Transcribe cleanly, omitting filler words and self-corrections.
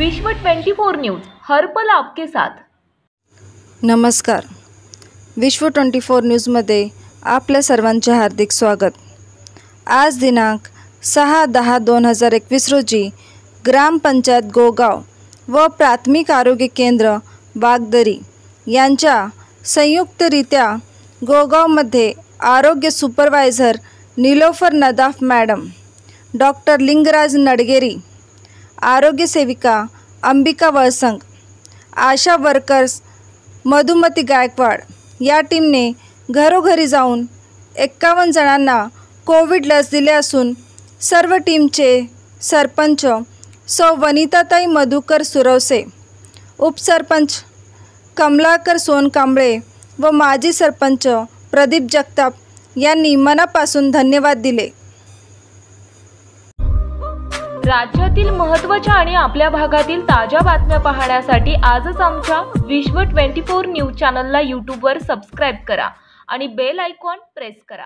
विश्व 24 न्यूज हर पल आपके साथ। नमस्कार, विश्व 24 न्यूजमध्ये आपल्या सर्वांचे हार्दिक स्वागत। आज दिनांक 6/10/2021 रोजी ग्रामपंचायत गोगाव व प्राथमिक आरोग्य केंद्र बागदरी यांच्या संयुक्तरित्या गोगावमध्ये आरोग्य supervisor Nilofar Nadaf madam, doctor Lingraj Nadgeri, आरोग्य सेविका अंबिका वळसंग, आशा वर्कर्स मधुमती गायकवाड या टीमने घरोघरी जाऊन 51 जणांना कोविड लस दिले असून सर्व टीमचे सरपंच सौ वनिताताई मधुकर सुरवसे, उपसरपंच कमलाकर सोनकांबळे व माजी सरपंच प्रदीप जगताप यांनी मनापासून धन्यवाद दिले। राज्यातील महत्त्वाच्या आणि आपल्या भागातील ताज्या बातम्या पाहण्यासाठी आजच आमच्या विश्व 24 न्यूज चॅनलला यूट्यूबवर सबस्क्राइब करा आणि बेल आयकॉन प्रेस करा।